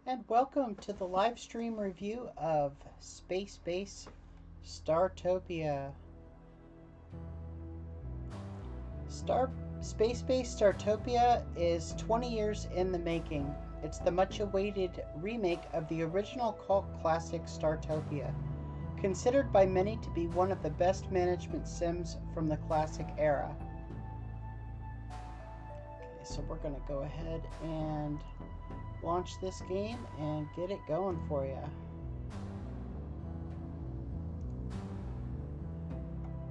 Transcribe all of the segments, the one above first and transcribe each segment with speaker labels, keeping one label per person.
Speaker 1: And welcome to the live stream review of Spacebase Startopia. Spacebase Startopia is 20 years in the making. It's the much-awaited remake of the original cult classic Startopia, considered by many to be one of the best management sims from the classic era. Okay, so we're going to go ahead and launch this game and get it going for you.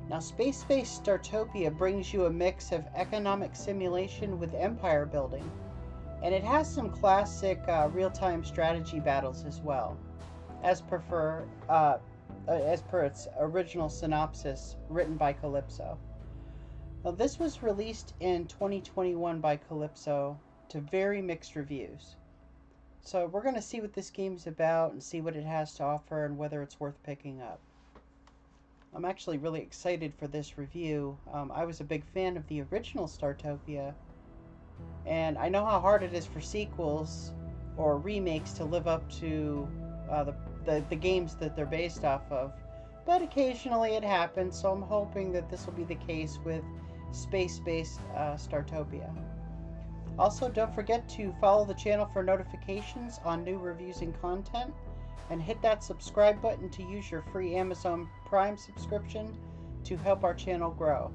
Speaker 1: Now, Spacebase Startopia brings you a mix of economic simulation with empire building, and it has some classic real-time strategy battles as well, as per its original synopsis written by Calypso. Now, this was released in 2021 by Calypso to very mixed reviews. So we're going to see what this game's about and see what it has to offer and whether it's worth picking up. I'm actually really excited for this review. I was a big fan of the original Startopia, and I know how hard it is for sequels or remakes to live up to the games that they're based off of, but occasionally it happens, so I'm hoping that this will be the case with Spacebase Startopia. Also, don't forget to follow the channel for notifications on new reviews and content, and hit that subscribe button to use your free Amazon Prime subscription to help our channel grow.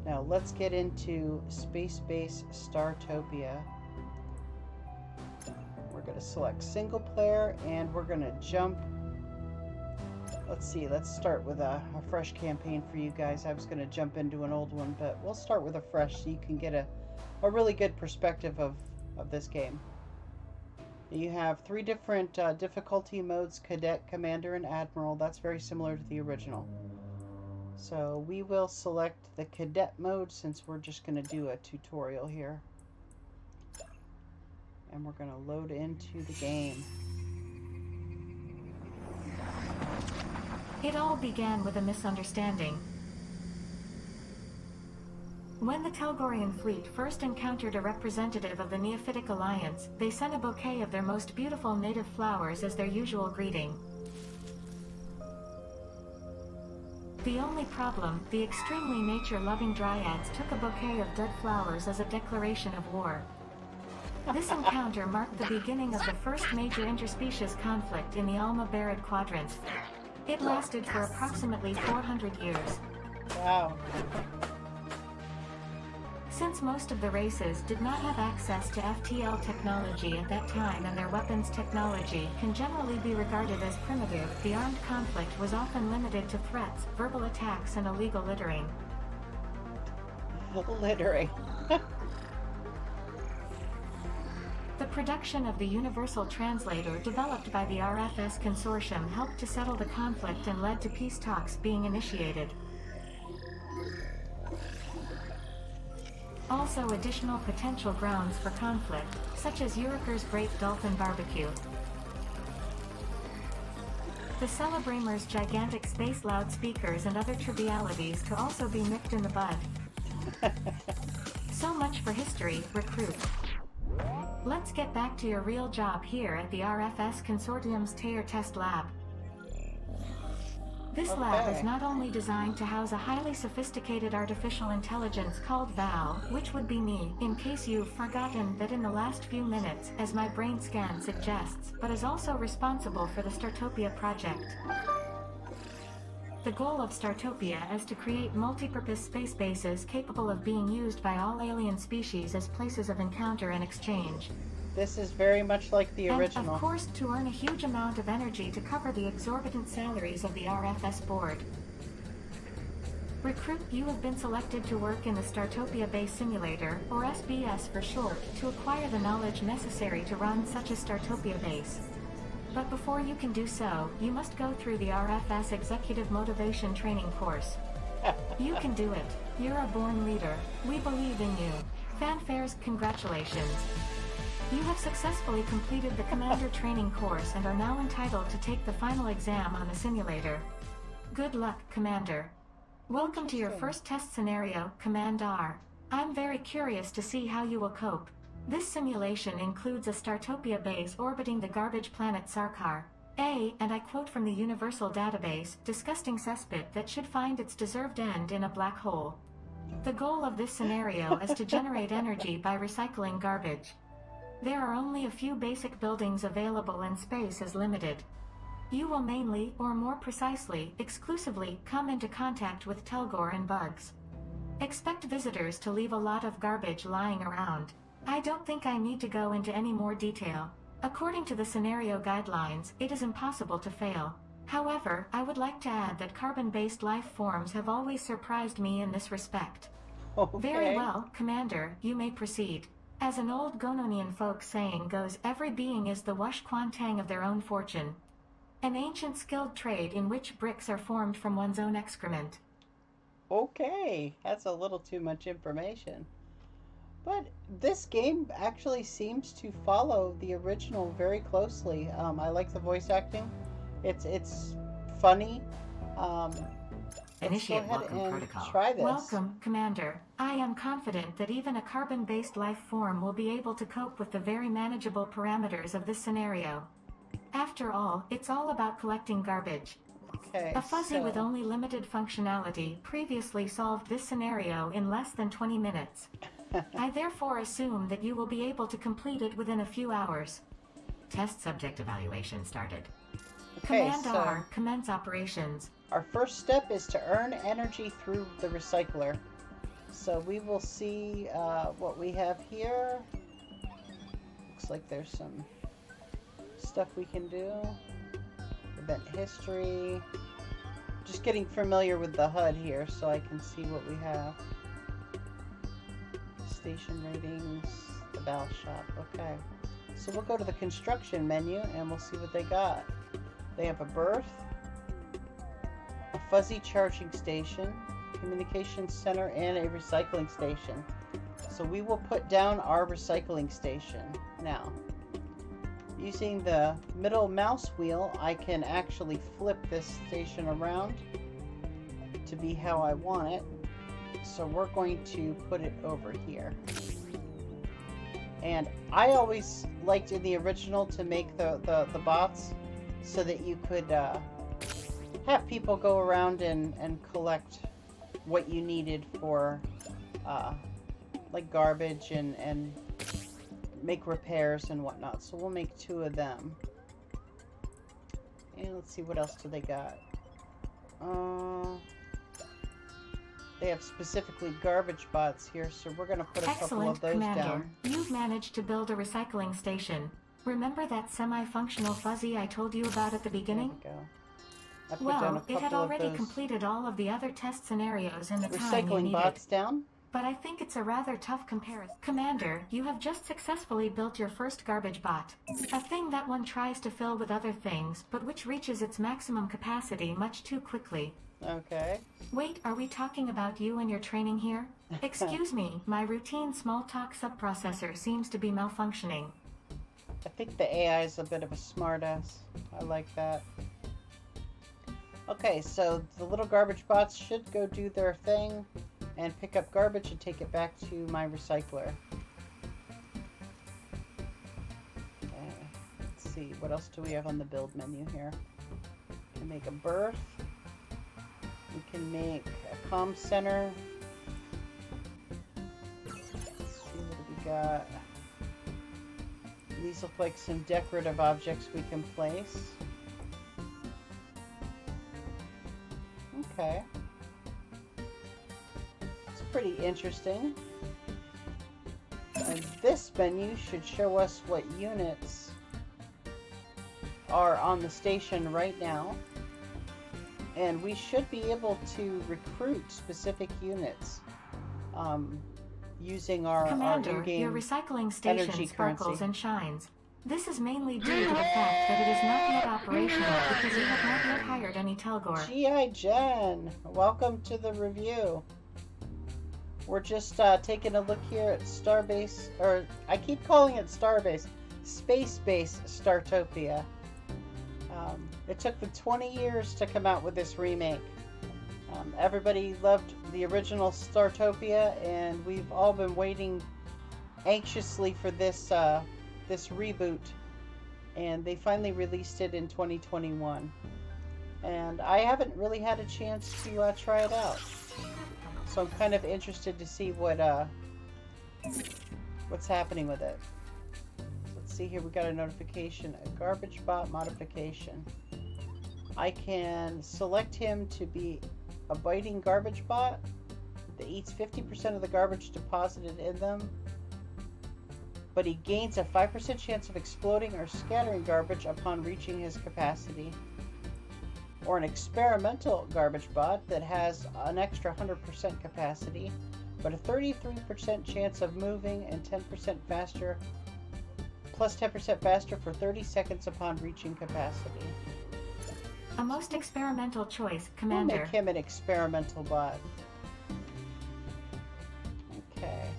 Speaker 1: Now, let's get into Spacebase Startopia. We're going to select single player, and we're going to jump. Let's see, let's start with a fresh campaign for you guys. I was going to jump into an old one, but we'll start with a fresh so you can get a really good perspective of this game. You have three different difficulty modes: Cadet, Commander, and Admiral. That's very similar to the original. So we will select the Cadet mode since we're just going to do a tutorial here. And we're going to load into the game.
Speaker 2: It all began with a misunderstanding. When the Telgorian fleet first encountered a representative of the Neophytic Alliance, they sent a bouquet of their most beautiful native flowers as their usual greeting. The only problem, the extremely nature-loving dryads took a bouquet of dead flowers as a declaration of war. This encounter marked the beginning of the first major interspecies conflict in the Alma-Barid Quadrant. It lasted for approximately 400 years.
Speaker 1: Wow.
Speaker 2: Since most of the races did not have access to FTL technology at that time and their weapons technology can generally be regarded as primitive, the armed conflict was often limited to threats, verbal attacks, and illegal littering.
Speaker 1: Littering.
Speaker 2: The production of the Universal Translator developed by the RFS Consortium helped to settle the conflict and led to peace talks being initiated. Also, additional potential grounds for conflict, such as Uriker's Great Dolphin Barbecue. The Celebramers' gigantic space loudspeakers and other trivialities to also be nipped in the bud. So much for history, recruit. Let's get back to your real job here at the RFS Consortium's Tear Test Lab. This lab is not only designed to house a highly sophisticated artificial intelligence called Val, which would be me, in case you've forgotten that in the last few minutes, as my brain scan suggests, but is also responsible for the Startopia project. The goal of Startopia is to create multi-purpose space bases capable of being used by all alien species as places of encounter and exchange.
Speaker 1: This is very much like the original.
Speaker 2: And of course to earn a huge amount of energy to cover the exorbitant salaries of the RFS board. Recruit, you have been selected to work in the Startopia Base Simulator, or SBS for short, to acquire the knowledge necessary to run such a Startopia base. But before you can do so, you must go through the RFS Executive Motivation Training course. You can do it. You're a born leader. We believe in you. Fanfares, congratulations. You have successfully completed the Commander training course and are now entitled to take the final exam on the simulator. Good luck, Commander. Welcome to your first test scenario, Command R. I'm very curious to see how you will cope. This simulation includes a Startopia base orbiting the garbage planet Sarkar. And I quote from the Universal Database, disgusting cesspit that should find its deserved end in a black hole. The goal of this scenario is to generate energy by recycling garbage. There are only a few basic buildings available and space is limited. You will mainly, or more precisely, exclusively, come into contact with Telgor and bugs. Expect visitors to leave a lot of garbage lying around. I don't think I need to go into any more detail. According to the scenario guidelines, it is impossible to fail. However, I would like to add that carbon-based life forms have always surprised me in this respect.
Speaker 1: Okay.
Speaker 2: Very well, Commander, you may proceed. As an old Gononian folk saying goes, every being is the wush quantang of their own fortune. An ancient skilled trade in which bricks are formed from one's own excrement.
Speaker 1: Okay, that's a little too much information. But this game actually seems to follow the original very closely. I like the voice acting. It's funny. Let's go ahead and try this.
Speaker 2: Welcome, Commander. I am confident that even a carbon-based life form will be able to cope with the very manageable parameters of this scenario. After all, it's all about collecting garbage.
Speaker 1: Okay,
Speaker 2: a fuzzy with only limited functionality previously solved this scenario in less than 20 minutes. I therefore assume that you will be able to complete it within a few hours. Test subject evaluation started.
Speaker 1: Okay,
Speaker 2: Command R, commence operations.
Speaker 1: Our first step is to earn energy through the recycler. So we will see what we have here. Looks like there's some stuff we can do. Event history. Just getting familiar with the HUD here so I can see what we have. Station ratings, the bell shop. Okay, so we'll go to the construction menu and we'll see what they got. They have a berth, a fuzzy charging station, communication center, and a recycling station. So we will put down our recycling station now. Using the middle mouse wheel, I can actually flip this station around to be how I want it. So we're going to put it over here. And I always liked in the original to make the bots so that you could have people go around and collect what you needed for like garbage and make repairs and whatnot. So we'll make 2 of them. And let's see, what else do they got? They have specifically garbage bots here, so we're going to put a couple of those
Speaker 2: Commander.
Speaker 1: down.
Speaker 2: You've managed to build a recycling station. Remember that semi-functional fuzzy I told you about at the beginning?
Speaker 1: There we go.
Speaker 2: Well, it had already completed all of the other test scenarios in the time you needed.
Speaker 1: Recycling bots down?
Speaker 2: But I think it's a rather tough comparison. Commander, you have just successfully built your first garbage bot. A thing that one tries to fill with other things, but which reaches its maximum capacity much too quickly.
Speaker 1: Okay.
Speaker 2: Wait, are we talking about you and your training here? Excuse me, my routine small talk subprocessor seems to be malfunctioning.
Speaker 1: I think the AI is a bit of a smartass. I like that. Okay, so the little garbage bots should go do their thing and pick up garbage and take it back to my recycler. Okay, let's see, what else do we have on the build menu here? We can make a berth. We can make a comm center. Let's see, what do we got? These look like some decorative objects we can place. Okay. It's pretty interesting. And this menu should show us what units are on the station right now. And we should be able to recruit specific units using our in-game
Speaker 2: your recycling station
Speaker 1: energy
Speaker 2: sparkles
Speaker 1: currency.
Speaker 2: and shines. This is mainly due to the fact that it is not yet operational because we have not yet hired any Telgor.
Speaker 1: G.I. Jen, welcome to the review. We're just taking a look here at Starbase, or I keep calling it Starbase, Spacebase Startopia. It took them 20 years to come out with this remake. Everybody loved the original Startopia, and we've all been waiting anxiously for this this reboot, and they finally released it in 2021. And I haven't really had a chance to try it out, so I'm kind of interested to see what's happening with it. Let's see here. We got a notification, a garbage bot modification. I can select him to be a biting garbage bot that eats 50% of the garbage deposited in them, but he gains a 5% chance of exploding or scattering garbage upon reaching his capacity. Or an experimental garbage bot that has an extra 100% capacity, but a 33% chance of moving and 10% faster, plus 10% faster for 30 seconds upon reaching capacity.
Speaker 2: A most experimental choice,
Speaker 1: We'll
Speaker 2: Commander.
Speaker 1: make him an experimental bot. Okay.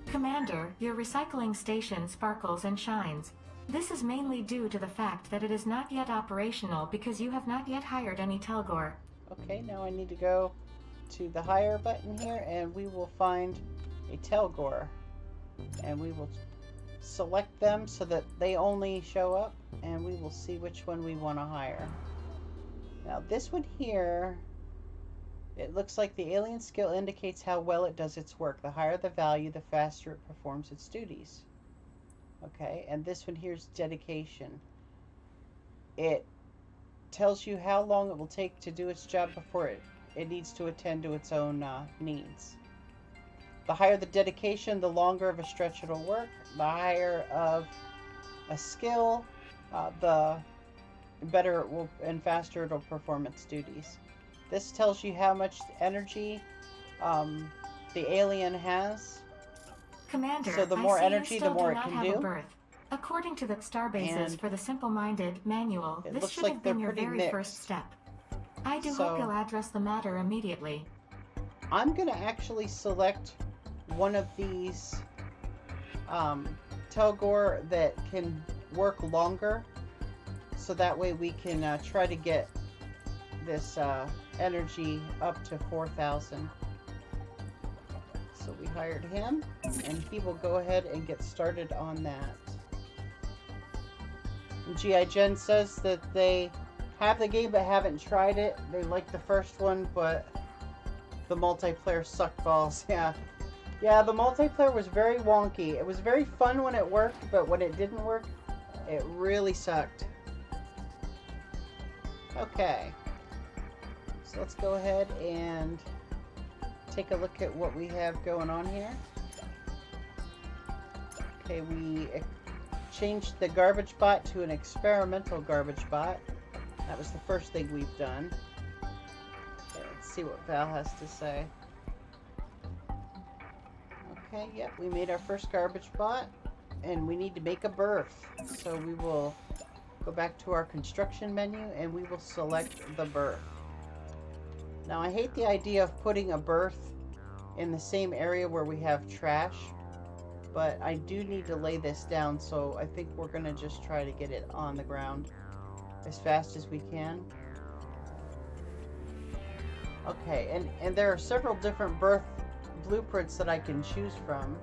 Speaker 2: Commander, your recycling station sparkles and shines. This is mainly due to the fact that it is not yet operational because you have not yet hired any Telgor.
Speaker 1: Okay, now I need to go to the hire button here, and we will find a Telgor. And we will select them so that they only show up, and we will see which one we want to hire. Now this one here, it looks like the alien skill indicates how well it does its work. The higher the value, the faster it performs its duties. Okay, and this one here's dedication. It tells you how long it will take to do its job before it needs to attend to its own needs. The higher the dedication, the longer of a stretch it'll work. The higher of a skill, the better it will and faster it'll perform its duties. This tells you how much energy the alien has.
Speaker 2: Commander,
Speaker 1: So the more
Speaker 2: I see
Speaker 1: energy,
Speaker 2: you
Speaker 1: the
Speaker 2: still
Speaker 1: more
Speaker 2: do
Speaker 1: it
Speaker 2: not
Speaker 1: can
Speaker 2: have
Speaker 1: do.
Speaker 2: a berth. According to the Starbases
Speaker 1: And
Speaker 2: for the Simple-Minded manual,
Speaker 1: it
Speaker 2: this
Speaker 1: looks
Speaker 2: should
Speaker 1: like
Speaker 2: have been
Speaker 1: they're
Speaker 2: your
Speaker 1: pretty
Speaker 2: very
Speaker 1: mixed.
Speaker 2: first step. I do
Speaker 1: So-
Speaker 2: hope you'll address the matter immediately.
Speaker 1: I'm going to actually select one of these Telgor that can work longer, so that way we can try to get this energy up to 4,000. So we hired him, and he will go ahead and get started on that. And G.I. Jen says that they have the game but haven't tried it. They like the first one, but the multiplayer sucked balls. Yeah, the multiplayer was very wonky. It was very fun when it worked, but when it didn't work, it really sucked. Okay. So let's go ahead and take a look at what we have going on here. Okay, we changed the garbage bot to an experimental garbage bot. That was the first thing we've done. Okay, let's see what Val has to say. Okay, yep, we made our first garbage bot, and we need to make a berth. So we will go back to our construction menu, and we will select the berth. Now, I hate the idea of putting a berth in the same area where we have trash, but I do need to lay this down, so I think we're going to just try to get it on the ground as fast as we can. Okay, and there are several different berth blueprints that I can choose from.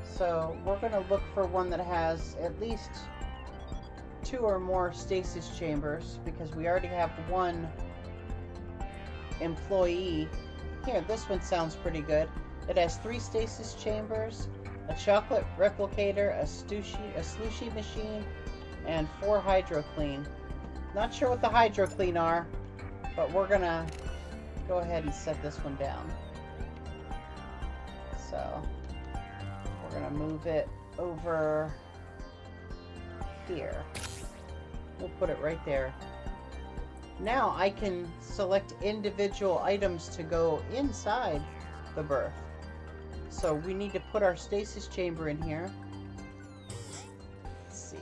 Speaker 1: So we're going to look for one that has at least 2 or more stasis chambers, because we already have one employee. Here, this one sounds pretty good. It has 3 stasis chambers, a chocolate replicator, a slushy machine, and 4 hydroclean. Not sure what the hydroclean are, but we're gonna go ahead and set this one down. So we're gonna move it over here. We'll put it right there. Now I can select individual items to go inside the berth. So we need to put our stasis chamber in here. Let's see.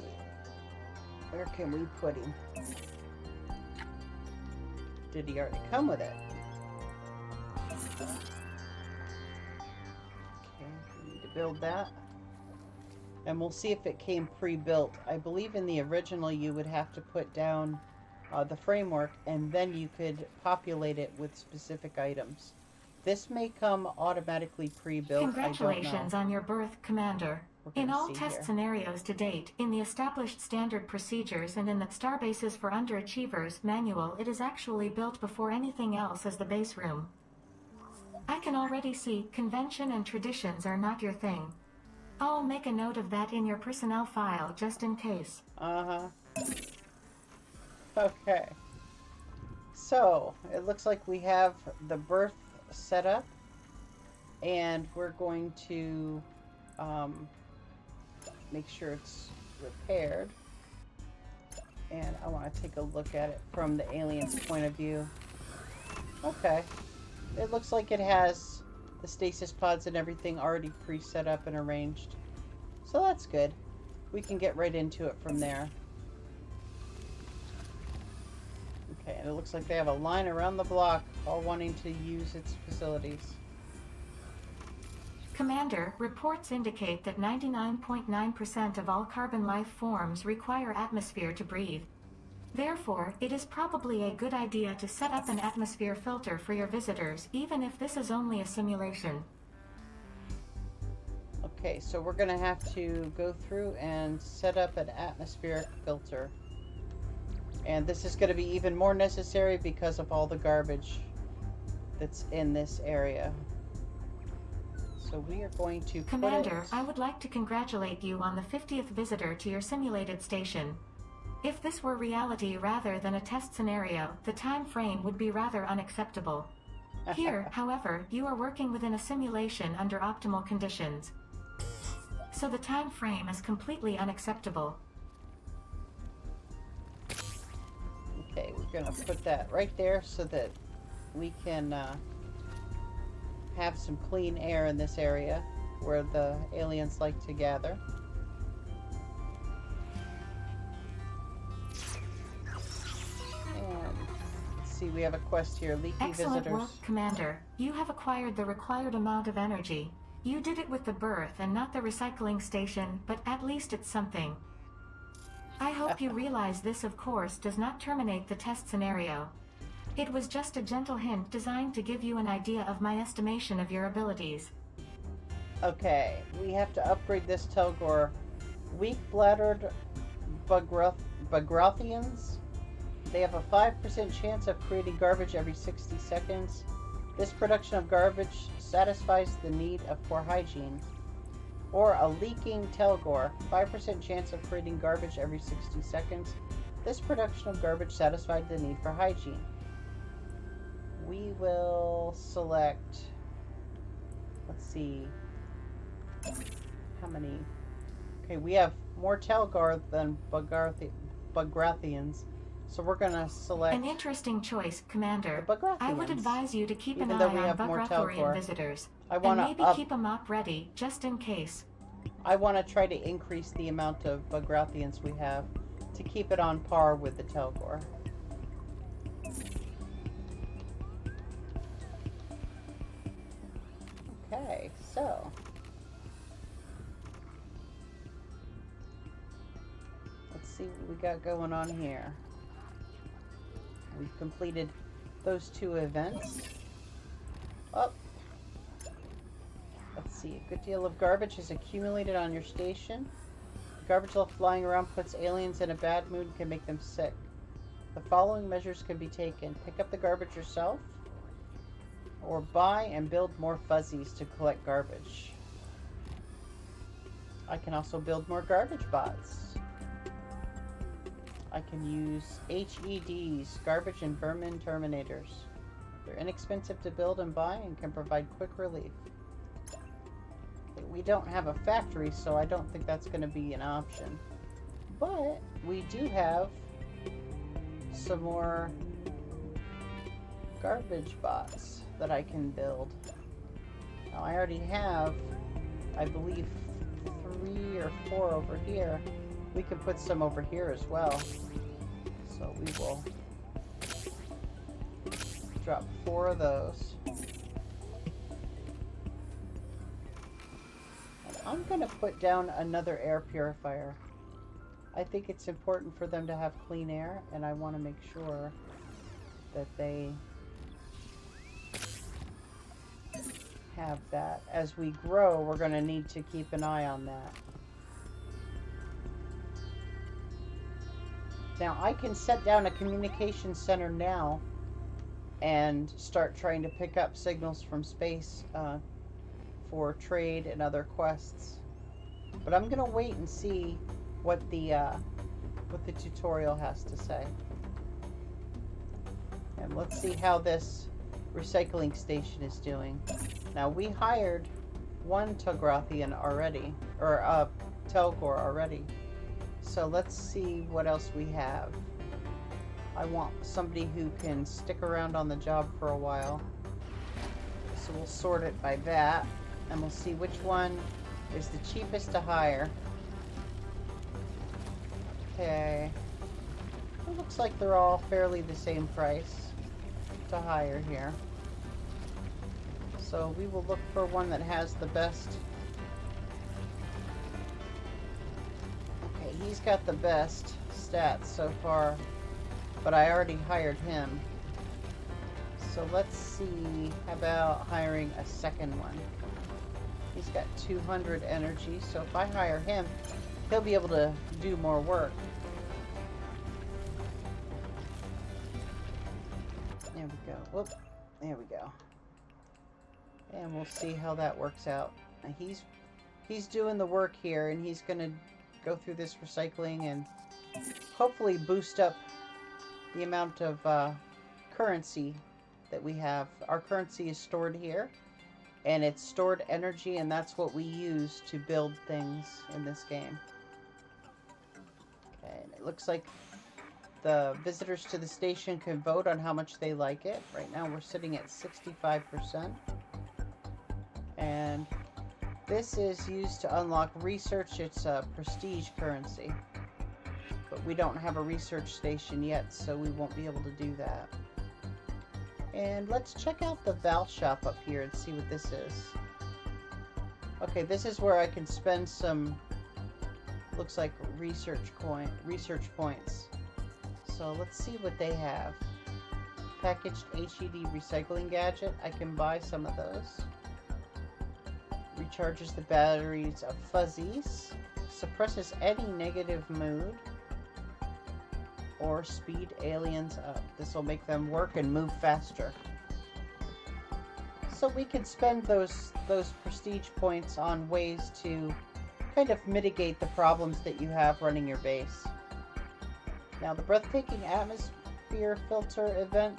Speaker 1: Where can we put him? Did he already come with it? Okay, we need to build that. And we'll see if it came pre-built. I believe in the original you would have to put down the framework, and then you could populate it with specific items. This may come automatically pre-built.
Speaker 2: Congratulations on your birth, Commander. In all test
Speaker 1: here.
Speaker 2: scenarios to date, in the established standard procedures and in the Starbases for Underachievers manual, it is actually built before anything else as the base room. I can already see convention and traditions are not your thing. I'll make a note of that in your personnel file just in case.
Speaker 1: Okay. So, it looks like we have the berth set up. And we're going to make sure it's repaired. And I want to take a look at it from the alien's point of view. Okay. It looks like it has the stasis pods and everything already pre-set up and arranged. So that's good. We can get right into it from there. Okay, and it looks like they have a line around the block, all wanting to use its facilities.
Speaker 2: Commander, reports indicate that 99.9% of all carbon life forms require atmosphere to breathe. Therefore, it is probably a good idea to set up an atmosphere filter for your visitors, even if this is only a simulation.
Speaker 1: Okay, so we're going to have to go through and set up an atmospheric filter. And this is going to be even more necessary because of all the garbage that's in this area. So we are going to
Speaker 2: Commander, I would like to congratulate you on the 50th visitor to your simulated station. If this were reality rather than a test scenario, the time frame would be rather unacceptable. Here, however, you are working within a simulation under optimal conditions. So the time frame is completely unacceptable.
Speaker 1: Okay, we're going to put that right there so that we can have some clean air in this area where the aliens like to gather. And let's see, we have a quest here, leaky
Speaker 2: Excellent
Speaker 1: visitors.
Speaker 2: work, Commander. You have acquired the required amount of energy. You did it with the berth and not the recycling station, but at least it's something. I hope you realize this, of course, does not terminate the test scenario. It was just a gentle hint designed to give you an idea of my estimation of your abilities.
Speaker 1: Okay, we have to upgrade this Telgor. Weak-bladdered Bagrothians. They have a 5% chance of creating garbage every 60 seconds. This production of garbage satisfies the need of poor hygiene. Or a leaking Telgor. 5% chance of creating garbage every 60 seconds. This production of garbage satisfies the need for hygiene. We will select, let's see, how many? Okay, we have more Telgar than Bagrathians, so we're going to select
Speaker 2: an interesting choice, Commander.
Speaker 1: the
Speaker 2: I would advise you to keep an
Speaker 1: even
Speaker 2: eye
Speaker 1: though we
Speaker 2: on
Speaker 1: have more
Speaker 2: Bagrathorian
Speaker 1: Telgar.
Speaker 2: visitors,
Speaker 1: I
Speaker 2: and
Speaker 1: want
Speaker 2: maybe
Speaker 1: to
Speaker 2: keep a mop ready, just in case.
Speaker 1: I want to try to increase the amount of Bagrathians we have to keep it on par with the Telgar. Okay, so let's see what we got going on here. We've completed those 2 events. Oh, let's see. A good deal of garbage is accumulated on your station. The garbage left flying around puts aliens in a bad mood and can make them sick. The following measures can be taken. Pick up the garbage yourself, or buy and build more fuzzies to collect garbage. I can also build more garbage bots. I can use HEDs, garbage and vermin terminators. They're inexpensive to build and buy and can provide quick relief. We don't have a factory, so I don't think that's going to be an option. But we do have some more garbage bots that I can build. Now I already have, I believe, 3 or 4 over here. We can put some over here as well. So we will drop 4 of those. And I'm going to put down another air purifier. I think it's important for them to have clean air, and I want to make sure that they have that. As we grow, we're going to need to keep an eye on that. Now, I can set down a communication center now and start trying to pick up signals from space for trade and other quests. But I'm going to wait and see what the tutorial has to say. And let's see how this recycling station is doing. Now, we hired one Togrothian already, or Telgor already. So let's see what else we have. I want somebody who can stick around on the job for a while. So we'll sort it by that, and we'll see which one is the cheapest to hire. Okay. It looks like they're all fairly the same price to hire here. So we will look for one that has the best. Okay, he's got the best stats so far, but I already hired him. So let's see about hiring a second one. He's got 200 energy, so if I hire him, he'll be able to do more work. There we go. Whoop. There we go. And we'll see how that works out. He's doing the work here, and he's going to go through this recycling and hopefully boost up the amount of currency that we have. Our currency is stored here, and it's stored energy, and that's what we use to build things in this game. Okay, and it looks like the visitors to the station can vote on how much they like it. Right now we're sitting at 65%. And this is used to unlock research. It's a prestige currency. But we don't have a research station yet, so we won't be able to do that. And let's check out the Val shop up here and see what this is. Okay, this is where I can spend some, looks like research points. So let's see what they have. Packaged HED recycling gadget. I can buy some of those. Recharges the batteries of fuzzies. Suppresses any negative mood. Or speed aliens up. This will make them work and move faster. So we can spend those prestige points on ways to kind of mitigate the problems that you have running your base. Now, the breathtaking atmosphere filter event.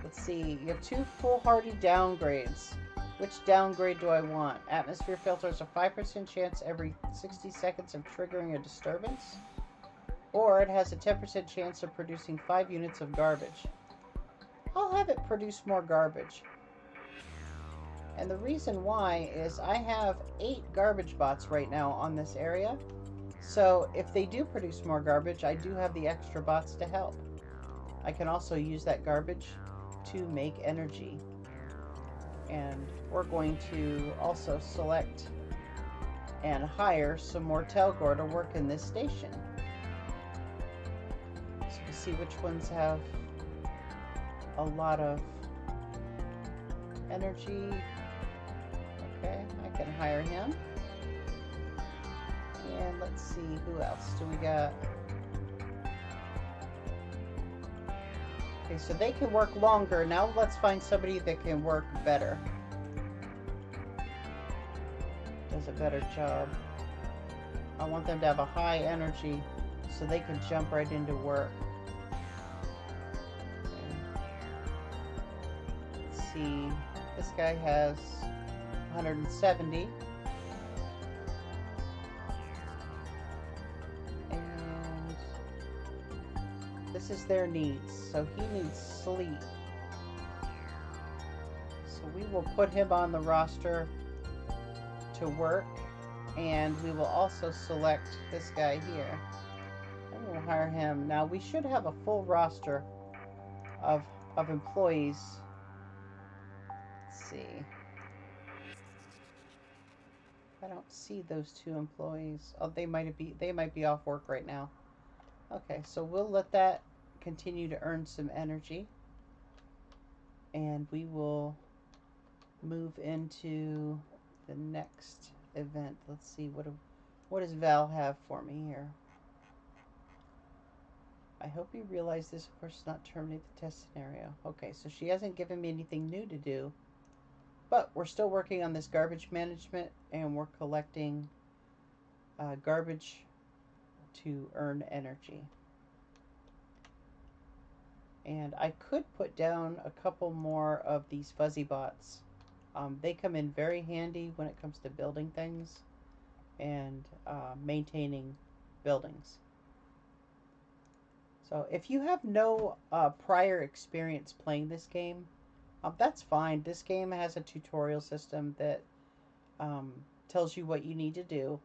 Speaker 1: Let's see. You have 2 foolhardy downgrades. Which downgrade do I want? Atmosphere filter has a 5% chance every 60 seconds of triggering a disturbance. Or it has a 10% chance of producing 5 units of garbage. I'll have it produce more garbage. And the reason why is I have 8 garbage bots right now on this area. So if they do produce more garbage, I do have the extra bots to help. I can also use that garbage to make energy. And we're going to also select and hire some more Telgor to work in this station. So we'll see which ones have a lot of energy. Okay, I can hire him. And let's see, who else do we got? Okay, so they can work longer. Now let's find somebody that can work better. Does a better job. I want them to have a high energy so they can jump right into work. Okay. Let's see. This guy has 170. This is their needs. So he needs sleep. So we will put him on the roster to work. And we will also select this guy here. And we'll hire him. Now we should have a full roster of employees. Let's see. I don't see those 2 employees. Oh, they might be off work right now. Okay, so we'll let that continue to earn some energy. And we will move into the next event. Let's see, what does Val have for me here? I hope you realize this, of course, does not terminate the test scenario. Okay, so she hasn't given me anything new to do, but we're still working on this garbage management, and we're collecting garbage to earn energy. And I could put down a couple more of these fuzzy bots. They come in very handy when it comes to building things and maintaining buildings. So if you have no prior experience playing this game, that's fine. This game has a tutorial system that tells you what you need to do.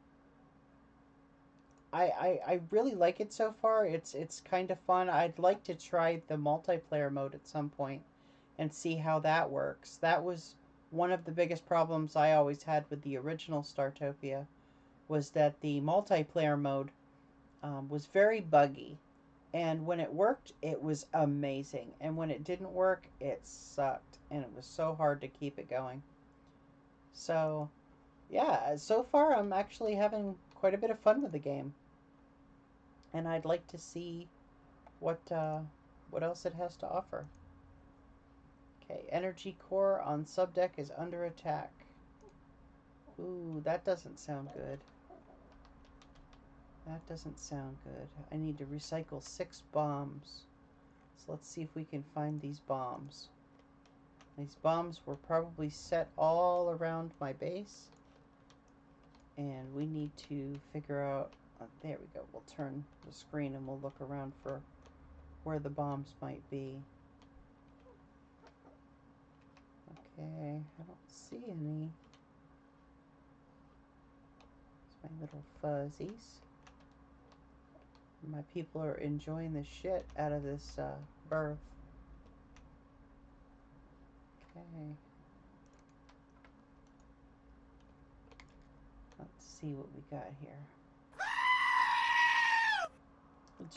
Speaker 1: I really like it so far. It's kind of fun. I'd like to try the multiplayer mode at some point and see how that works. That was one of the biggest problems I always had with the original Startopia, was that the multiplayer mode was very buggy. And when it worked, it was amazing. And when it didn't work, it sucked. And it was so hard to keep it going. So, yeah, so far I'm actually having quite a bit of fun with the game. And I'd like to see what else it has to offer. Okay, energy core on subdeck is under attack. Ooh, that doesn't sound good. That doesn't sound good. I need to recycle 6 bombs. So let's see if we can find these bombs. These bombs were probably set all around my base. And we need to figure out... there we go. We'll turn the screen and we'll look around for where the bombs might be. Okay, I don't see any. It's my little fuzzies. My people are enjoying the shit out of this berth. Okay. Let's see what we got here.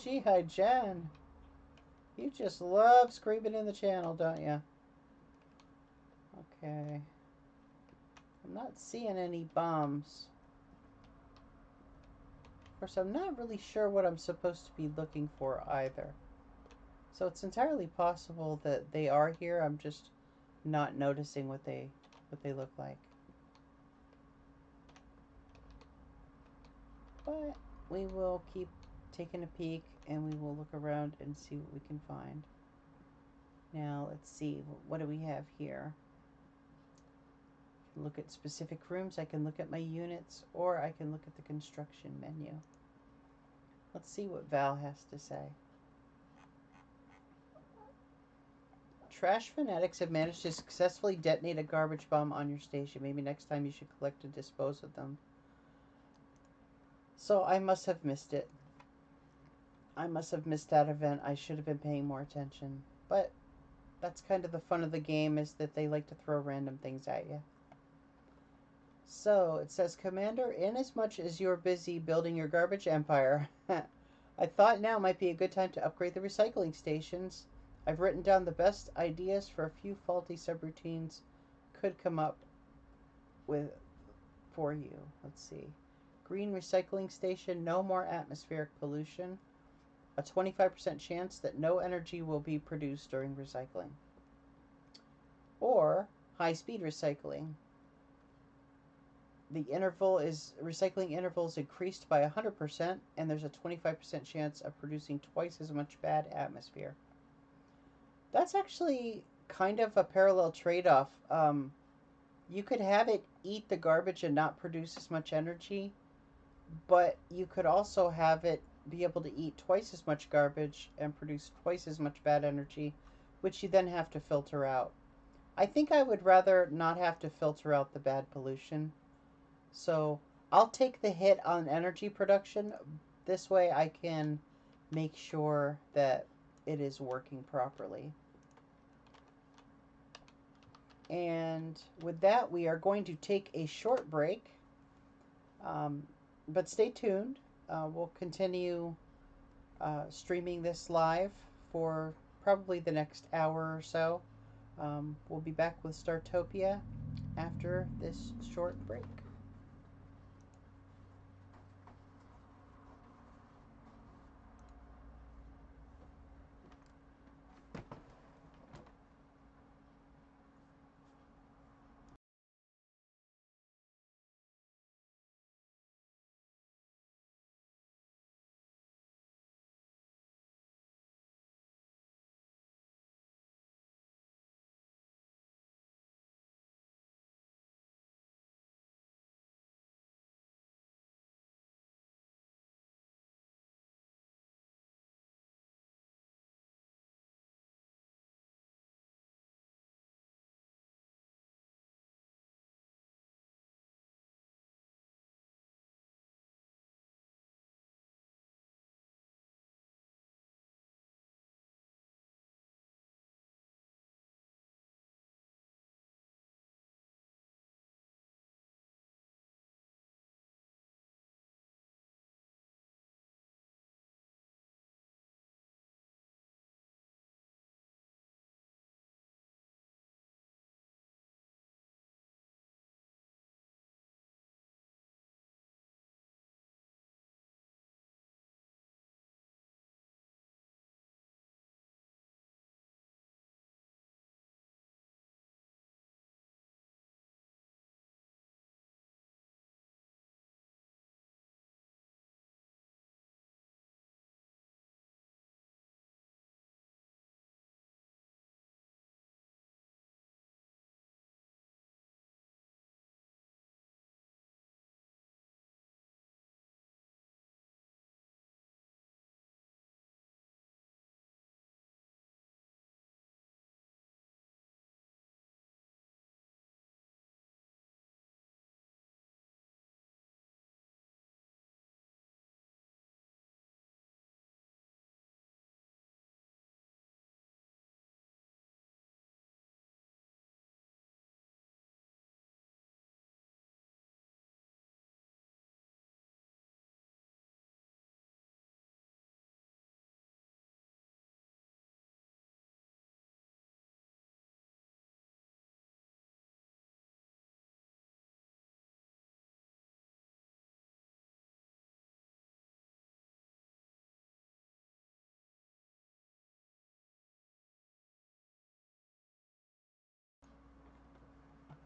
Speaker 1: Gee, hi, Jen. You just love screaming in the channel, don't you? Okay. I'm not seeing any bombs. Of course, I'm not really sure what I'm supposed to be looking for either. So it's entirely possible that they are here. I'm just not noticing what they look like. But we will keep taking a peek and we will look around and see what we can find. Now let's see, what do we have here? I can look at specific rooms, I can look at my units, or I can look at the construction menu. Let's see what Val has to say. Trash fanatics have managed to successfully detonate a garbage bomb on your station. Maybe next time you should collect and dispose of them. So I must have missed it. I must have missed that event. I should have been paying more attention. But that's kind of the fun of the game, is that they like to throw random things at you. So it says, Commander, inasmuch as you're busy building your garbage empire, I thought now might be a good time to upgrade the recycling stations. I've written down the best ideas for a few faulty subroutines could come up with for you. Let's see. Green recycling station, no more atmospheric pollution. A 25% chance that no energy will be produced during recycling. Or high-speed recycling. The recycling interval is increased by 100%, and there's a 25% chance of producing twice as much bad atmosphere. That's actually kind of a parallel trade-off. You could have it eat the garbage and not produce as much energy, but you could also have it be able to eat twice as much garbage and produce twice as much bad energy, which you then have to filter out. I think I would rather not have to filter out the bad pollution. So I'll take the hit on energy production. This way I can make sure that it is working properly. And with that, we are going to take a short break. But stay tuned. We'll continue streaming this live for probably the next hour or so. We'll be back with Startopia after this short break.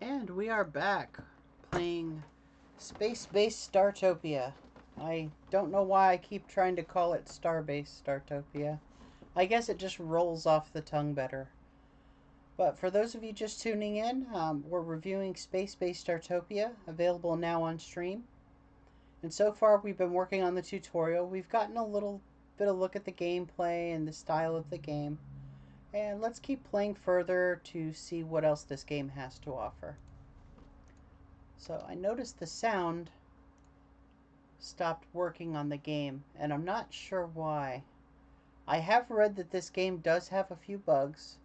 Speaker 1: And we are back playing Space-Based Startopia. I don't know why I keep trying to call it Starbase Startopia. I guess it just rolls off the tongue better. But for those of you just tuning in, we're reviewing Space-Based Startopia, available now on stream. And so far we've been working on the tutorial. We've gotten a little bit of look at the gameplay and the style of the game. And let's keep playing further to see what else this game has to offer. So I noticed the sound stopped working on the game, and I'm not sure why. I have read that this game does have a few bugs.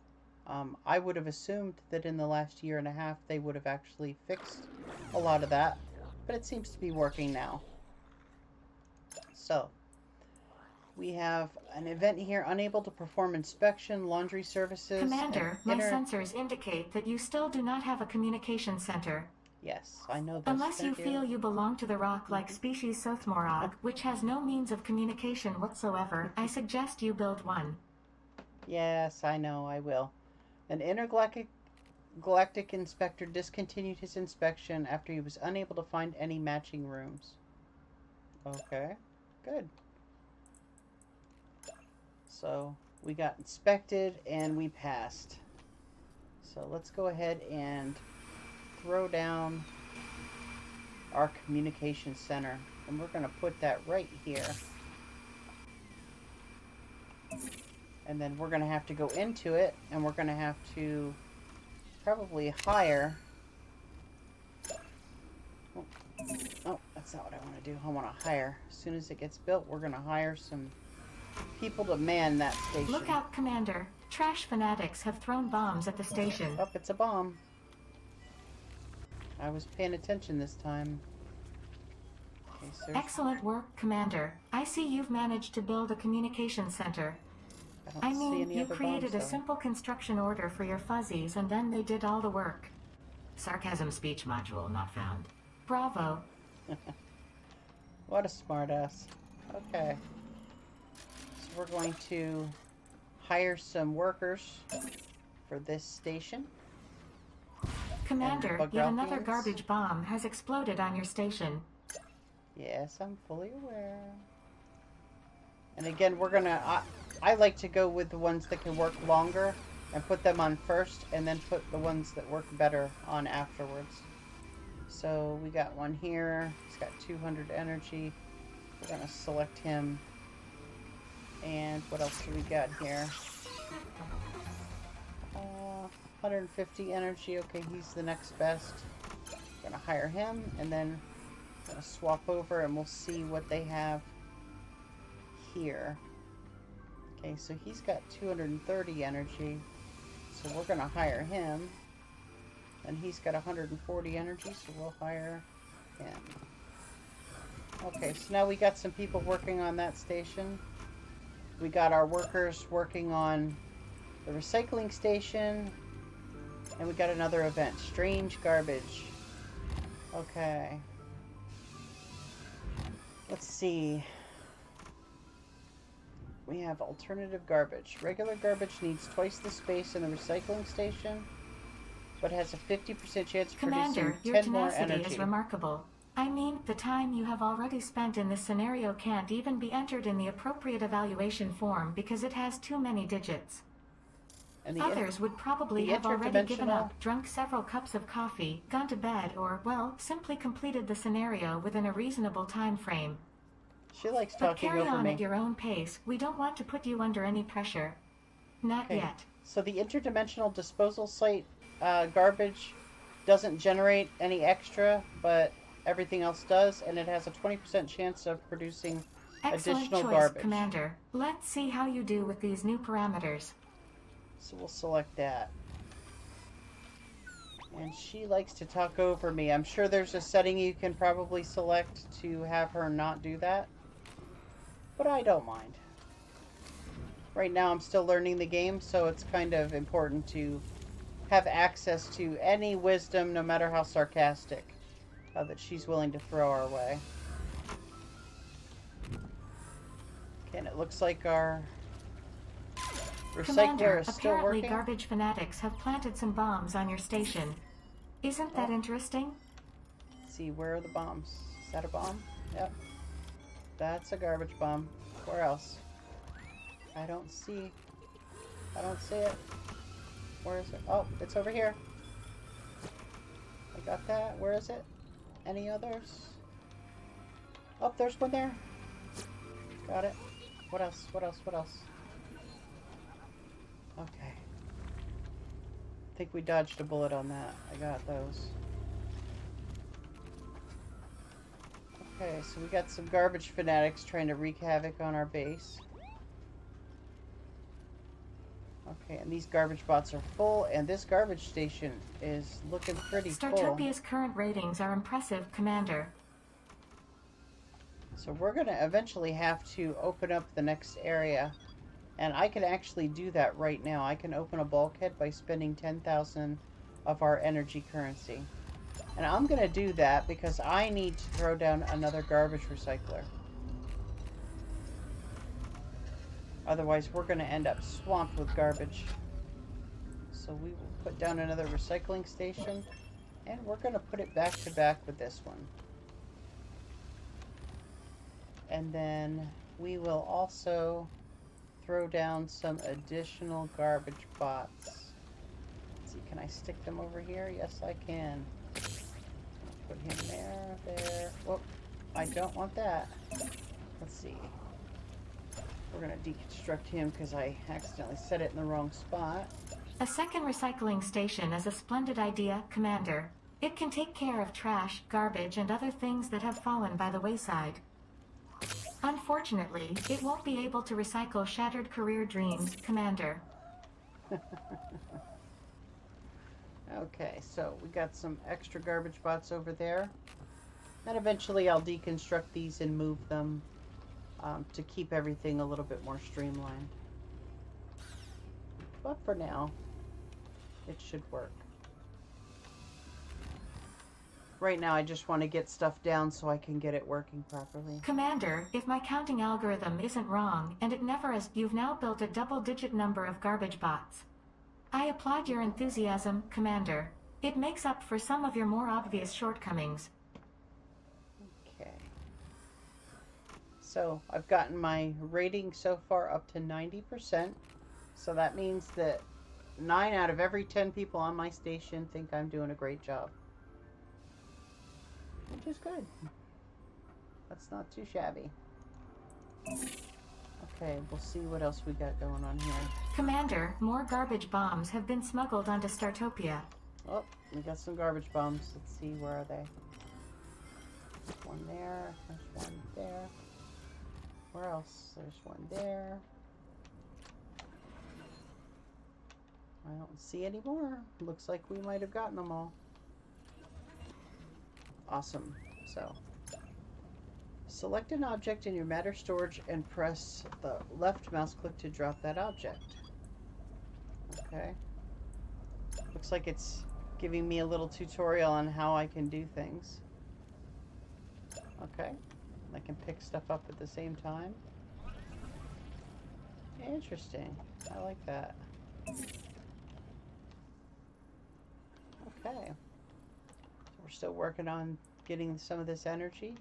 Speaker 1: I would have assumed that in the last year and a half they would have actually fixed a lot of that, but it seems to be working now. So, we have an event here, unable to perform inspection, laundry services.
Speaker 2: Commander, my sensors indicate that you still do not have a communication center.
Speaker 1: Yes, I know this.
Speaker 2: Unless you feel you belong to the rock-like species Sothmorog, which has no means of communication whatsoever, I suggest you build one.
Speaker 1: Yes, I know, I will. An intergalactic inspector discontinued his inspection after he was unable to find any matching rooms. Okay, good. So we got inspected and we passed. So let's go ahead and throw down our communication center. And we're going to put that right here. And then we're going to have to go into it, and we're going to have to probably hire... Oh, that's not what I want to do. I want to hire. As soon as it gets built, we're going to hire some people to man that station.
Speaker 2: Look out, Commander. Trash fanatics have thrown bombs at the station.
Speaker 1: Oh, it's a bomb. I was paying attention this time. Okay,
Speaker 2: excellent work, Commander. I see you've managed to build a communication center.
Speaker 1: don't
Speaker 2: I
Speaker 1: see
Speaker 2: mean,
Speaker 1: any
Speaker 2: you
Speaker 1: other
Speaker 2: created
Speaker 1: bombs,
Speaker 2: a
Speaker 1: though.
Speaker 2: simple construction order for your fuzzies and then they did all the work. Sarcasm speech module not found. Bravo.
Speaker 1: What a smartass. Okay. So we're going to hire some workers for this station.
Speaker 2: Commander, yet another
Speaker 1: Bugralthians.
Speaker 2: garbage bomb has exploded on your station.
Speaker 1: Yes, I'm fully aware. And again, we're gonna... I like to go with the ones that can work longer and put them on first, and then put the ones that work better on afterwards. So we got one here. He's got 200 energy. We're gonna select him. And what else do we got here? 150 energy. Okay, he's the next best. We're gonna hire him, and then we're gonna swap over, and we'll see what they have here. Okay, so he's got 230 energy, so we're gonna hire him. And he's got 140 energy, so we'll hire him. Okay, so now we got some people working on that station. We got our workers working on the recycling station. And we got another event, strange garbage. Okay. Let's see. We have alternative garbage. Regular garbage needs twice the space in the recycling station, but has a 50% chance of
Speaker 2: Commander,
Speaker 1: producing
Speaker 2: your
Speaker 1: 10 more
Speaker 2: tenacity
Speaker 1: energy.
Speaker 2: is remarkable. I mean, the time you have already spent in this scenario can't even be entered in the appropriate evaluation form because it has too many digits.
Speaker 1: And
Speaker 2: Others would probably have already given up, drunk several cups of coffee, gone to bed, or, well, simply completed the scenario within a reasonable time frame.
Speaker 1: She likes
Speaker 2: But
Speaker 1: talking
Speaker 2: carry
Speaker 1: over
Speaker 2: on
Speaker 1: me.
Speaker 2: at your own pace. We don't want to put you under any pressure. Not yet.
Speaker 1: So the interdimensional disposal site garbage doesn't generate any extra, but everything else does, and it has a 20% chance of producing
Speaker 2: Excellent
Speaker 1: additional
Speaker 2: choice,
Speaker 1: garbage.
Speaker 2: Commander. Let's see how you do with these new parameters.
Speaker 1: So we'll select that. And she likes to talk over me. I'm sure there's a setting you can probably select to have her not do that, but I don't mind. Right now I'm still learning the game, so it's kind of important to have access to any wisdom, no matter how sarcastic, that she's willing to throw our way. Okay, and it looks like our recycler
Speaker 2: Commander,
Speaker 1: is still
Speaker 2: apparently
Speaker 1: working.
Speaker 2: garbage fanatics have planted some bombs on your station. Isn't that interesting?
Speaker 1: Let's see, where are the bombs? Is that a bomb? Yep. That's a garbage bomb. Where else? I don't see it. Where is it? Oh, it's over here. I got that. Where is it? Any others? Oh, there's one there. Got it. What else? What else? What else? Okay. I think we dodged a bullet on that. I got those. Okay, so we got some garbage fanatics trying to wreak havoc on our base. Okay, and these garbage bots are full, and this garbage station is looking pretty full.
Speaker 2: Startopia's current ratings are impressive, Commander.
Speaker 1: So we're going to eventually have to open up the next area. And I can actually do that right now. I can open a bulkhead by spending 10,000 of our energy currency. And I'm going to do that because I need to throw down another garbage recycler. Otherwise, we're going to end up swamped with garbage. So we will put down another recycling station. And we're going to put it back to back with this one. And then we will also throw down some additional garbage bots. Let's see, can I stick them over here? Yes, I can. Put him there. Whoop, I don't want that. Let's see. We're going to deconstruct him because I accidentally set it in the wrong spot.
Speaker 2: A second recycling station is a splendid idea, Commander. It can take care of trash, garbage, and other things that have fallen by the wayside. Unfortunately, it won't be able to recycle shattered career dreams, Commander.
Speaker 1: Okay, so we got some extra garbage bots over there. And eventually I'll deconstruct these and move them to keep everything a little bit more streamlined. But for now, it should work. Right now, I just want to get stuff down so I can get it working properly.
Speaker 2: Commander, if my counting algorithm isn't wrong, and it never is, you've now built a double-digit number of garbage bots. I applaud your enthusiasm, Commander. It makes up for some of your more obvious shortcomings.
Speaker 1: Okay. So, I've gotten my rating so far up to 90%. So that means that 9 out of every 10 people on my station think I'm doing a great job. Which is good. That's not too shabby. Okay, we'll see what else we got going on here.
Speaker 2: Commander, more garbage bombs have been smuggled onto Startopia.
Speaker 1: Oh, we got some garbage bombs. Let's see, where are they? There's one there. There's one there. Where else? There's one there. I don't see any more. Looks like we might have gotten them all. Awesome. So, select an object in your matter storage and press the left mouse click to drop that object. Okay. Looks like it's giving me a little tutorial on how I can do things. Okay. I can pick stuff up at the same time. Interesting. I like that. Okay. So we're still working on getting some of this energy.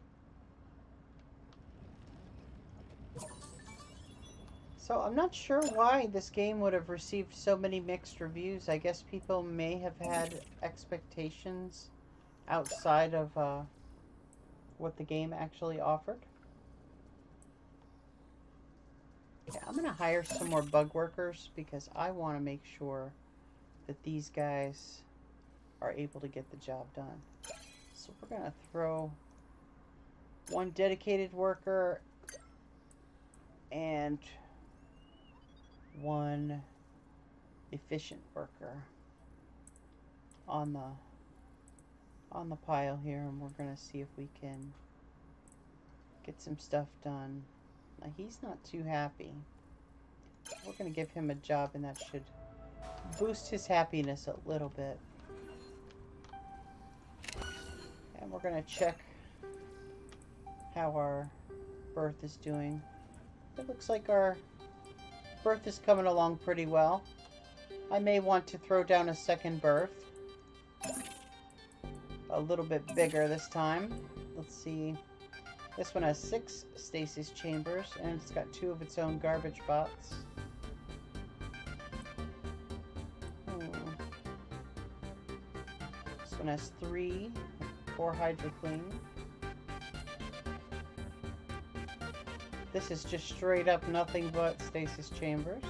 Speaker 1: So I'm not sure why this game would have received so many mixed reviews. I guess people may have had expectations outside of what the game actually offered. Yeah, I'm going to hire some more bug workers because I want to make sure that these guys are able to get the job done. So we're going to throw one dedicated worker and one efficient worker on the pile here, and we're going to see if we can get some stuff done. Now, he's not too happy. We're going to give him a job, and that should boost his happiness a little bit. And we're going to check how our berth is doing. It looks like our berth is coming along pretty well. I may want to throw down a second berth. A little bit bigger this time. Let's see. This one has 6 stasis chambers, and it's got 2 of its own garbage bots. This one has 3, 4 HydroClean. This is just straight up nothing but stasis chambers.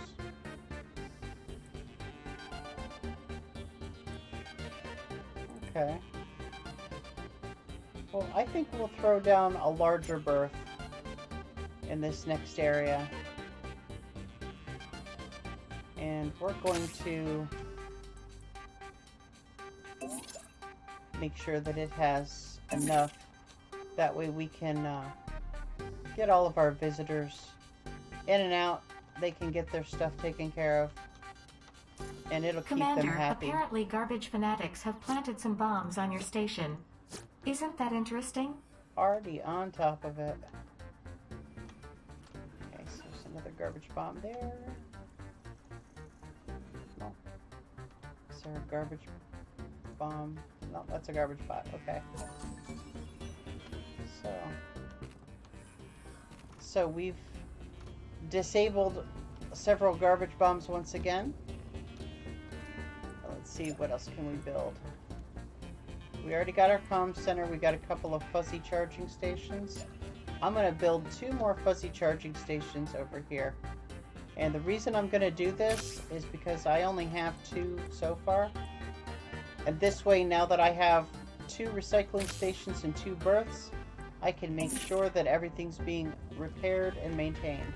Speaker 1: Okay. Well, I think we'll throw down a larger berth in this next area. And we're going to make sure that it has enough. That way we can get all of our visitors in and out. They can get their stuff taken care of. And it'll keep them happy.
Speaker 2: Apparently garbage fanatics have planted some bombs on your station. Isn't that interesting?
Speaker 1: Already on top of it. Okay, so there's another garbage bomb there. No. Is there a garbage bomb? No, that's a garbage bot. Okay. So we've disabled several garbage bombs once again. Let's see, what else can we build? We already got our comm center. We got a couple of fuzzy charging stations. I'm going to build 2 more fuzzy charging stations over here. And the reason I'm going to do this is because I only have 2 so far. And this way, now that I have 2 recycling stations and 2 berths, I can make sure that everything's being repaired and maintained.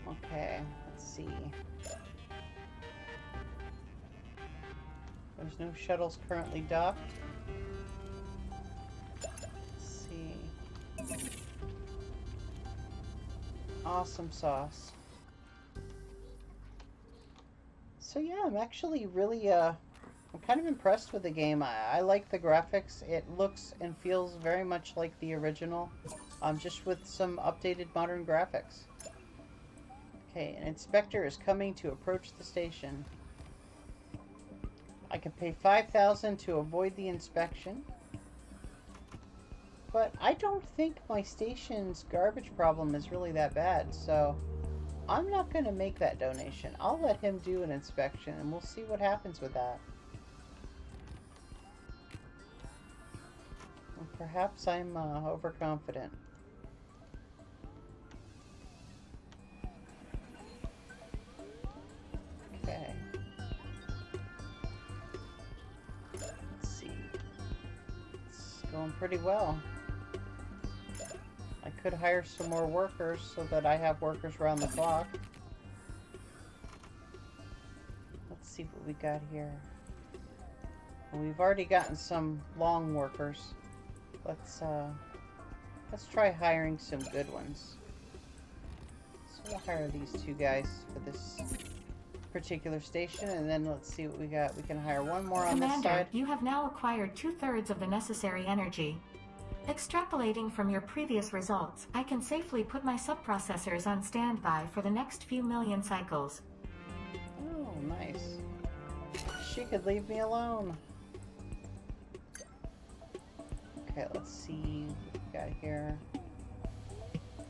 Speaker 1: Okay, let's see. There's no shuttles currently docked. Let's see. Awesome sauce. So yeah, I'm actually really I'm kind of impressed with the game. I like the graphics. It looks and feels very much like the original, just with some updated modern graphics. Okay, an inspector is coming to approach the station. I could pay 5,000 to avoid the inspection, but I don't think my station's garbage problem is really that bad, so I'm not going to make that donation. I'll let him do an inspection, and we'll see what happens with that. And perhaps I'm overconfident. Okay. Let's see. It's going pretty well. I could hire some more workers so that I have workers around the clock. Let's see what we got here. We've already gotten some long workers. Let's try hiring some good ones. So we'll hire these two guys for this particular station, and then let's see what we got. We can hire one more on this side.
Speaker 2: Commander, you have now acquired 2/3 of the necessary energy. Extrapolating from your previous results, I can safely put my subprocessors on standby for the next few million cycles.
Speaker 1: Oh, nice. She could leave me alone. Okay, let's see what we got here.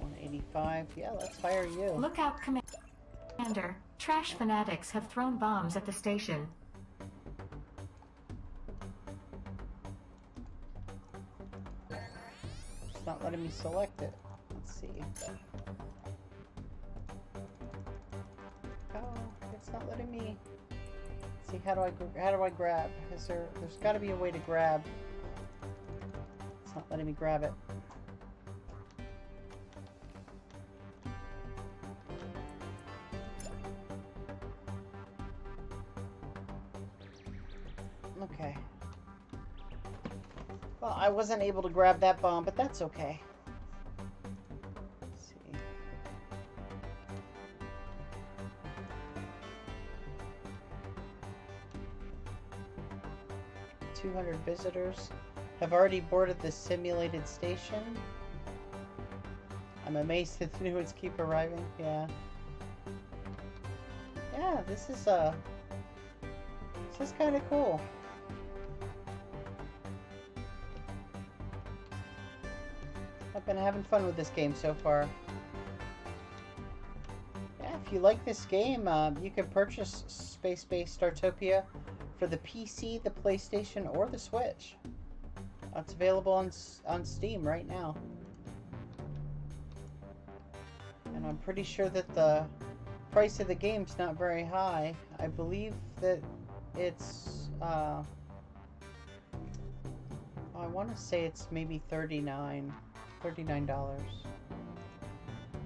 Speaker 1: 185. Yeah, let's hire you.
Speaker 2: Look out, Commander. Trash fanatics have thrown bombs at the station.
Speaker 1: It's not letting me select it. Let's see. Oh, it's not letting me. Let's see, how do I grab? There's got to be a way to grab. It's not letting me grab it. Okay. Well, I wasn't able to grab that bomb, but that's okay. Let's see. 200 visitors have already boarded the simulated station. I'm amazed that the new ones keep arriving. Yeah. Yeah, this is kind of cool. I've been having fun with this game so far. Yeah, if you like this game, you can purchase Spacebase Startopia for the PC, the PlayStation, or the Switch. It's available on Steam right now. And I'm pretty sure that the price of the game's not very high. I believe that it's, I want to say it's maybe $39.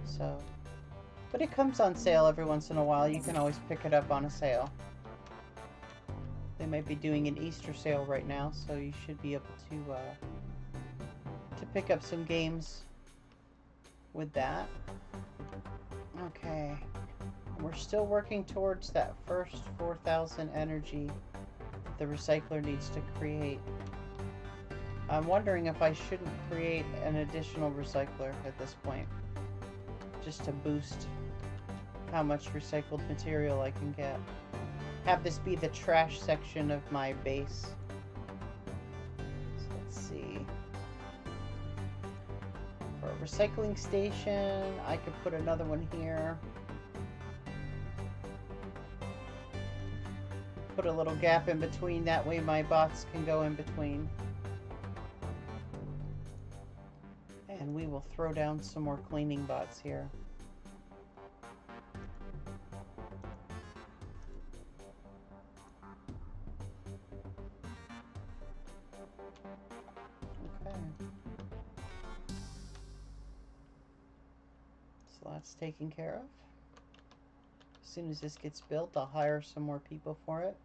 Speaker 1: So, but it comes on sale every once in a while. You can always pick it up on a sale. They might be doing an Easter sale right now, so you should be able to pick up some games with that. Okay, we're still working towards that first 4,000 energy the recycler needs to create. I'm wondering if I shouldn't create an additional recycler at this point, just to boost how much recycled material I can get. Have this be the trash section of my base. So let's see. For a recycling station, I could put another one here. Put a little gap in between, that way my bots can go in between. And we will throw down some more cleaning bots here. Okay. So that's taken care of. As soon as this gets built, I'll hire some more people for it.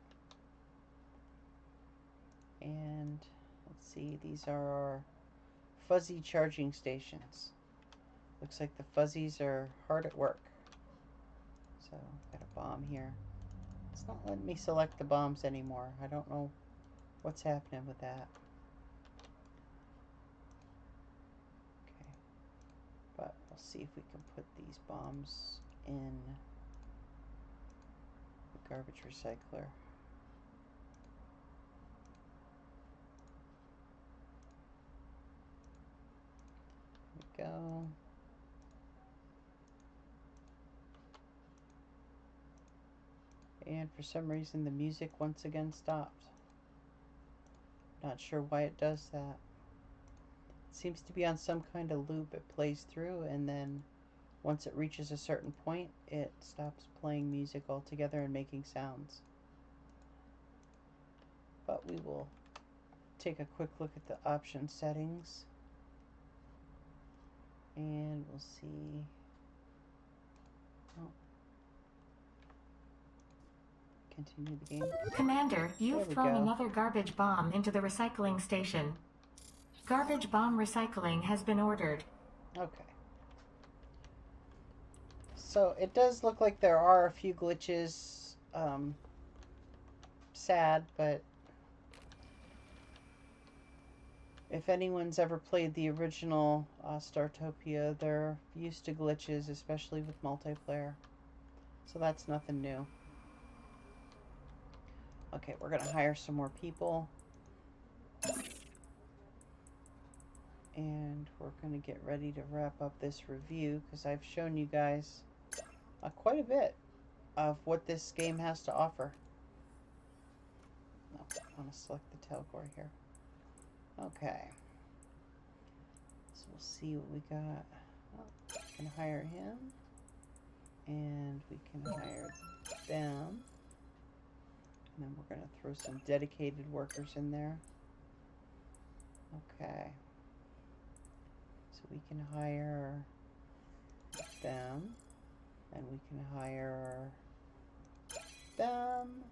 Speaker 1: And let's see, these are our fuzzy charging stations. Looks like the fuzzies are hard at work. So, got a bomb here. It's not letting me select the bombs anymore. I don't know what's happening with that. Okay. But we'll see if we can put these bombs in the garbage recycler. There we go. And for some reason the music once again stopped. Not sure why it does that. It seems to be on some kind of loop. It plays through, and then once it reaches a certain point, it stops playing music altogether and making sounds. But we will take a quick look at the option settings, and we'll see. Oh. Continue the game.
Speaker 2: Commander, you've thrown another garbage bomb into the recycling station. Garbage bomb recycling has been ordered.
Speaker 1: Okay. So it does look like there are a few glitches. Sad, but if anyone's ever played the original Startopia, they're used to glitches, especially with multiplayer. So that's nothing new. Okay, we're going to hire some more people. And we're going to get ready to wrap up this review, because I've shown you guys quite a bit of what this game has to offer. No, I want to select the Telgor here. Okay. So we'll see what we got. Oh, we can hire him. And we can hire them. And then we're going to throw some dedicated workers in there. Okay. So we can hire them. And we can hire them.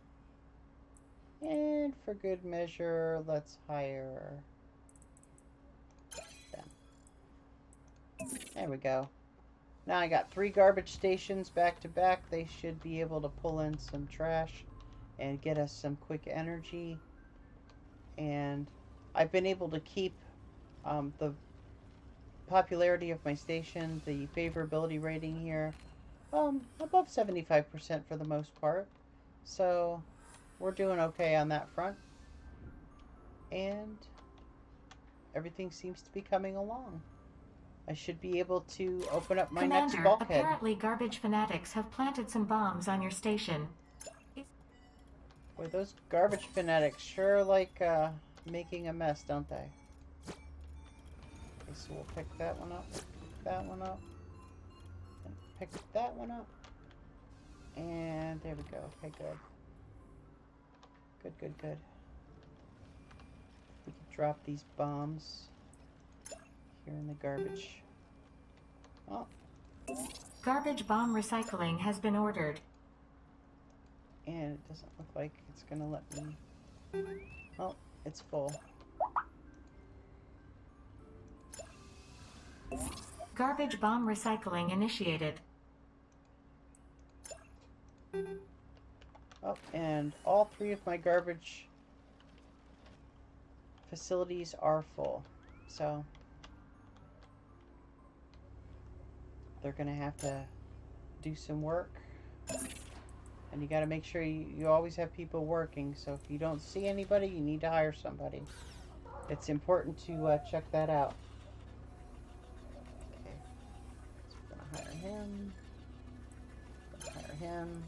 Speaker 1: And for good measure, let's hire them. There we go. Now I got 3 garbage stations back to back. They should be able to pull in some trash and get us some quick energy. And I've been able to keep the popularity of my station, the favorability rating here, above 75% for the most part. So we're doing okay on that front. And everything seems to be coming along. I should be able to open up my next bulkhead.
Speaker 2: Apparently garbage fanatics have planted some bombs on your station.
Speaker 1: Boy, those garbage fanatics sure like making a mess, don't they? Okay, so we'll pick that one up, pick that one up, and pick that one up. And there we go. Okay, good. Good, good, good. We can drop these bombs here in the garbage. Oh.
Speaker 2: Garbage bomb recycling has been ordered.
Speaker 1: And it doesn't look like it's going to let me... Oh, it's full.
Speaker 2: Garbage bomb recycling initiated.
Speaker 1: Oh, and all 3 of my garbage facilities are full. So they're going to have to do some work. And you got to make sure you always have people working. So if you don't see anybody, you need to hire somebody. It's important to check that out. Okay. So we're going to hire him. Hire him.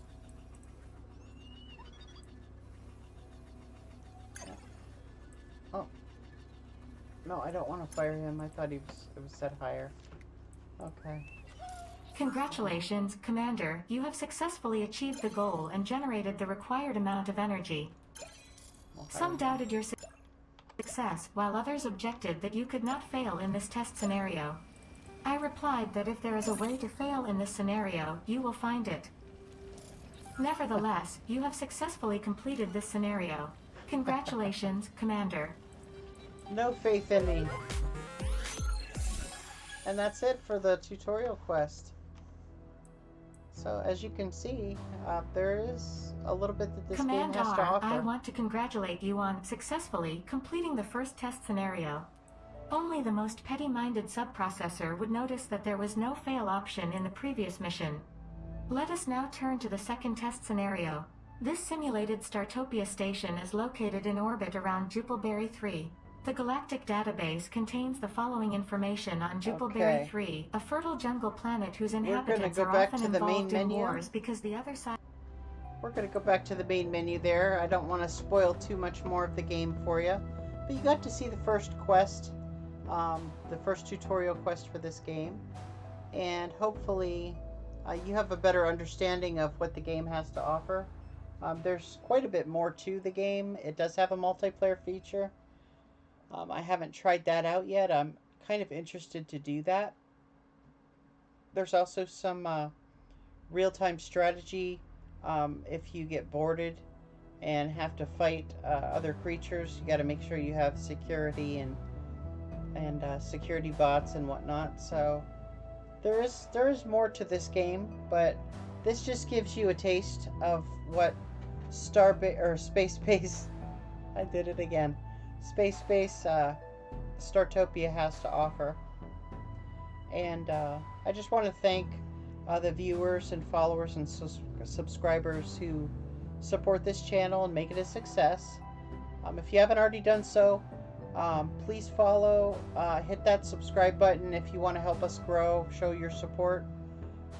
Speaker 1: Oh. No, I don't want to fire him. I thought it was set higher. Okay.
Speaker 2: Congratulations, Commander. You have successfully achieved the goal and generated the required amount of energy. Some doubted your success, while others objected that you could not fail in this test scenario. I replied that if there is a way to fail in this scenario, you will find it. Nevertheless, you have successfully completed this scenario. Congratulations, Commander.
Speaker 1: No faith in me. And that's it for the tutorial quest. So as you can see, there is a little bit that this game
Speaker 2: Command
Speaker 1: has to
Speaker 2: R,
Speaker 1: offer.
Speaker 2: I want to congratulate you on successfully completing the first test scenario. Only the most petty-minded subprocessor would notice that there was no fail option in the previous mission. Let us now turn to the second test scenario. This simulated Startopia station is located in orbit around Jupilberry 3. The galactic database contains the following information on Jupilberry 3, a fertile jungle planet whose inhabitants are often involved in wars because the other side...
Speaker 1: We're going to go back to the main menu there. I don't want to spoil too much more of the game for you. But you got to see the first quest, the first tutorial quest for this game. And hopefully you have a better understanding of what the game has to offer. There's quite a bit more to the game. It does have a multiplayer feature. I haven't tried that out yet. I'm kind of interested to do that. There's also some real-time strategy if you get boarded and have to fight other creatures. You got to make sure you have security and security bots and whatnot. So there is more to this game, but this just gives you a taste of what Spacebase I did it again. Spacebase Startopia has to offer. And I just want to thank the viewers and followers and subscribers who support this channel and make it a success. If you haven't already done so, please follow, hit that subscribe button if you want to help us grow, show your support.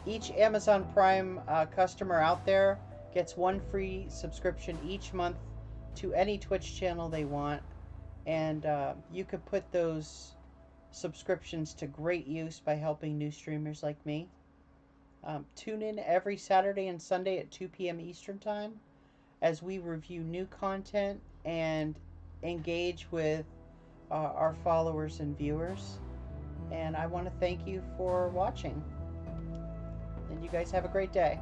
Speaker 1: Each Amazon Prime customer out there gets one free subscription each month to any Twitch channel they want, and you could put those subscriptions to great use by helping new streamers like me. Tune in every Saturday and Sunday at 2 p.m. Eastern Time as we review new content and engage with our followers and viewers. And I want to thank you for watching. And you guys have a great day.